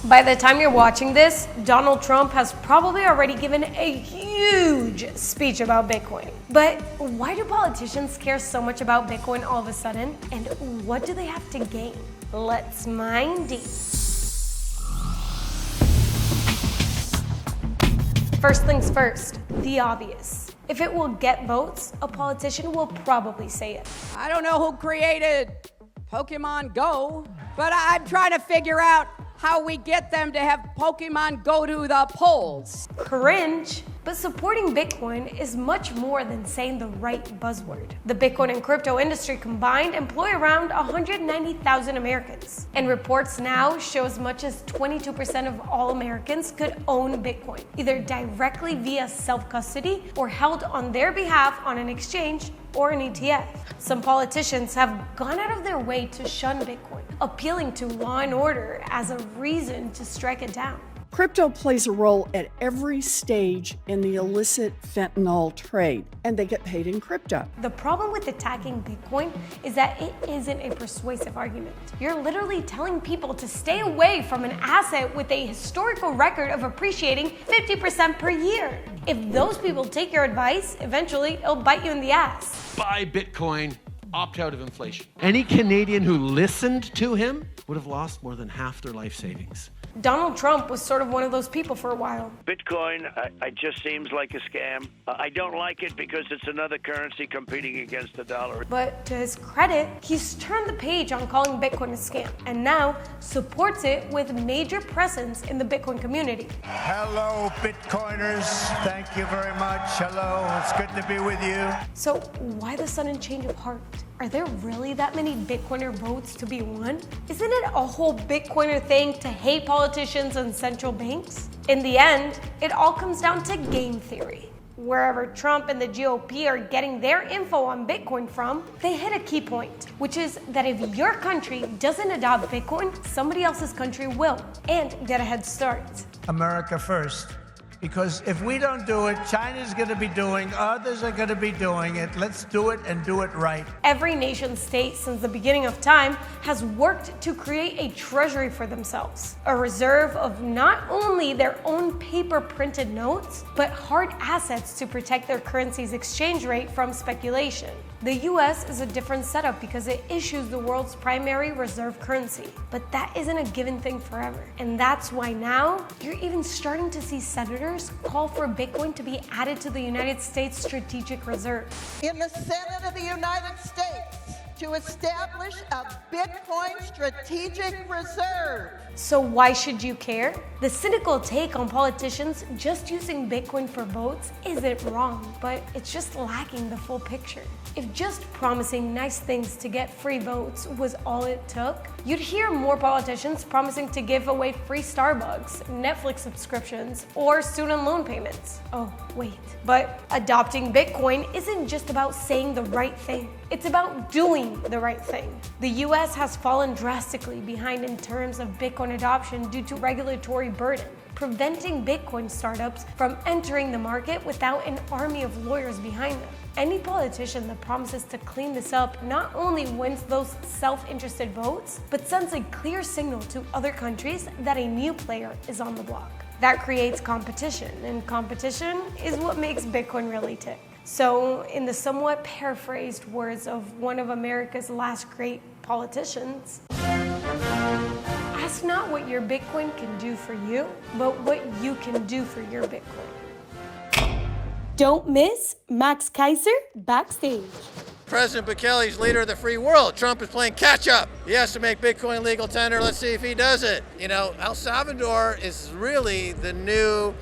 By the time you're watching this, Donald Trump has probably already given a huge speech about Bitcoin. But why do politicians care so much about Bitcoin all of a sudden? And what do they have to gain? Let's mine deep. First things first, the obvious. If it will get votes, a politician will probably say it. I don't know who created Pokemon Go, but I'm trying to figure out how we get them to have Pokemon go to the polls. Cringe. But supporting Bitcoin is much more than saying the right buzzword. The Bitcoin and crypto industry combined employ around 190,000 Americans. And reports now show as much as 22% of all Americans could own Bitcoin, either directly via self-custody or held on their behalf on an exchange or an ETF. Some politicians have gone out of their way to shun Bitcoin, appealing to law and order as a reason to strike it down. Crypto plays a role at every stage in the illicit fentanyl trade, and they get paid in crypto. The problem with attacking Bitcoin is that it isn't a persuasive argument. You're literally telling people to stay away from an asset with a historical record of appreciating 50% per year. If those people take your advice, eventually it'll bite you in the ass. Buy Bitcoin, opt out of inflation. Any Canadian who listened to him would have lost more than half their life savings. Donald Trump was sort of one of those people for a while. Bitcoin, it just seems like a scam. I don't like it because it's another currency competing against the dollar. But to his credit, he's turned the page on calling Bitcoin a scam and now supports it with major presence in the Bitcoin community. Hello, Bitcoiners. Thank you very much. Hello, it's good to be with you. So why the sudden change of heart? Are there really that many Bitcoiner votes to be won? Isn't it a whole Bitcoiner thing to hate politicians and central banks? In the end, it all comes down to game theory. Wherever Trump and the GOP are getting their info on Bitcoin from, they hit a key point, which is that if your country doesn't adopt Bitcoin, somebody else's country will, and get a head start. America first. Because if we don't do it, China's going to be doing, others are going to be doing it. Let's do it and do it right. Every nation state since the beginning of time has worked to create a treasury for themselves, a reserve of not only their own paper printed notes, but hard assets to protect their currency's exchange rate from speculation. The US is a different setup because it issues the world's primary reserve currency. But that isn't a given thing forever. And that's why now you're even starting to see senators call for Bitcoin to be added to the United States Strategic Reserve. In the Senate of the United States, to establish a Bitcoin strategic reserve. So why should you care? The cynical take on politicians just using Bitcoin for votes isn't wrong, but it's just lacking the full picture. If just promising nice things to get free votes was all it took, you'd hear more politicians promising to give away free Starbucks, Netflix subscriptions, or student loan payments. Oh, wait. But adopting Bitcoin isn't just about saying the right thing. It's about doing the right thing. The US has fallen drastically behind in terms of Bitcoin adoption due to regulatory burden, preventing Bitcoin startups from entering the market without an army of lawyers behind them. Any politician that promises to clean this up not only wins those self-interested votes, but sends a clear signal to other countries that a new player is on the block. That creates competition, and competition is what makes Bitcoin really tick. So, in the somewhat paraphrased words of one of America's last great politicians, ask not what your Bitcoin can do for you, but what you can do for your Bitcoin. Don't miss Max Keiser Backstage. President Bukele's leader of the free world. Trump is playing catch up. He has to make Bitcoin legal tender. Let's see if he does it. You know, El Salvador is really the new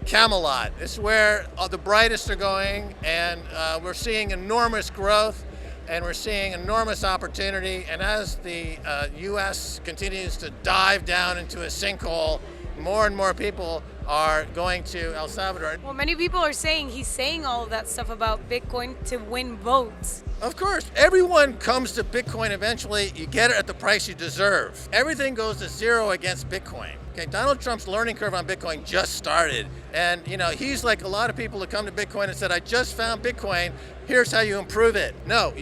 Camelot. It's where the brightest are going, and we're seeing enormous growth, and we're seeing enormous opportunity. And as the U.S. continues to dive down into a sinkhole, more and more people are going to El Salvador. Well, many people are saying he's saying all of that stuff about Bitcoin to win votes. Of course, everyone comes to Bitcoin eventually. You get it at the price you deserve. Everything goes to zero against Bitcoin. Okay, Donald Trump's learning curve on Bitcoin just started. And, you know, he's like a lot of people who come to Bitcoin and said, I just found Bitcoin, here's how you improve it. No,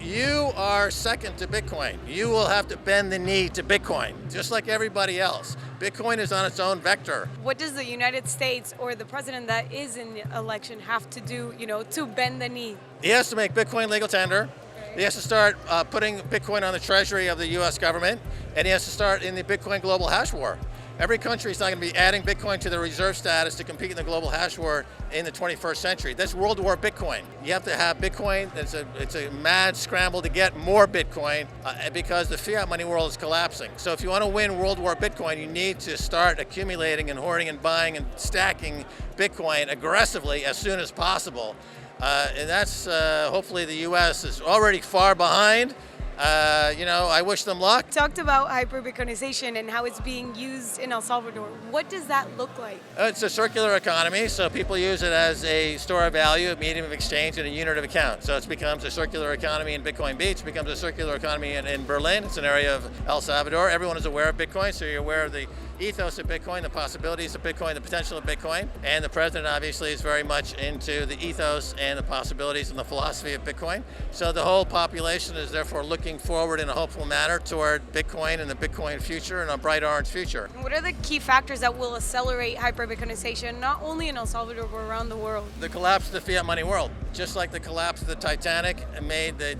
you are second to Bitcoin. You will have to bend the knee to Bitcoin, just like everybody else. Bitcoin is on its own vector. What does the United States or the president that is in the election have to do, to bend the knee? He has to make Bitcoin legal tender. He has to start putting Bitcoin on the treasury of the U.S. government, and he has to start in the Bitcoin global hash war. Every country is not going to be adding Bitcoin to their reserve status to compete in the global hash war in the 21st century. That's World War Bitcoin. You have to have Bitcoin. It's a mad scramble to get more Bitcoin because the fiat money world is collapsing. So if you want to win World War Bitcoin, you need to start accumulating and hoarding and buying and stacking Bitcoin aggressively as soon as possible. And that's hopefully the U.S. is already far behind. I wish them luck. Talked about hyperbitcoinization and how it's being used in El Salvador. What does that look like? It's a circular economy, so people use it as a store of value, a medium of exchange, and a unit of account. So it becomes a circular economy in Bitcoin Beach, it becomes a circular economy in Berlin. It's an area of El Salvador. Everyone is aware of Bitcoin, so you're aware of the ethos of Bitcoin, the possibilities of Bitcoin, the potential of Bitcoin. And the president obviously is very much into the ethos and the possibilities and the philosophy of Bitcoin. So the whole population is therefore looking forward in a hopeful manner toward Bitcoin and the Bitcoin future and a bright orange future. What are the key factors that will accelerate hyperbitcoinization, not only in El Salvador, but around the world? The collapse of the fiat money world, just like the collapse of the Titanic made the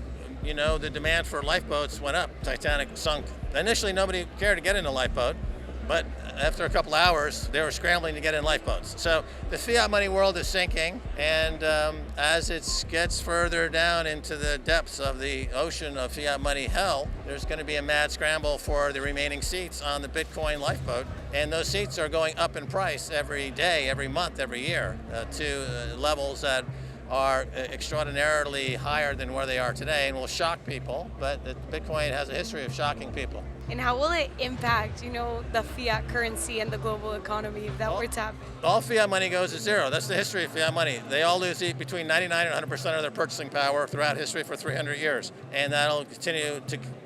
demand for lifeboats went up. Titanic sunk. Initially, nobody cared to get in a lifeboat. But after a couple hours, they were scrambling to get in lifeboats. So the fiat money world is sinking, and as it gets further down into the depths of the ocean of fiat money hell, there's going to be a mad scramble for the remaining seats on the Bitcoin lifeboat. And those seats are going up in price every day, every month, every year to levels that are extraordinarily higher than where they are today and will shock people. But Bitcoin has a history of shocking people. And how will it impact, the fiat currency and the global economy if that were to happen? All fiat money goes to zero. That's the history of fiat money. They all lose between 99 and 100% of their purchasing power throughout history for 300 years. And that'll continue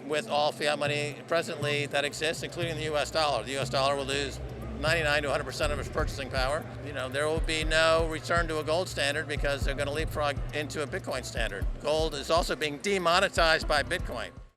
with all fiat money presently that exists, including the U.S. dollar. The U.S. dollar will lose 99 to 100% of its purchasing power. There will be no return to a gold standard because they're going to leapfrog into a Bitcoin standard. Gold is also being demonetized by Bitcoin.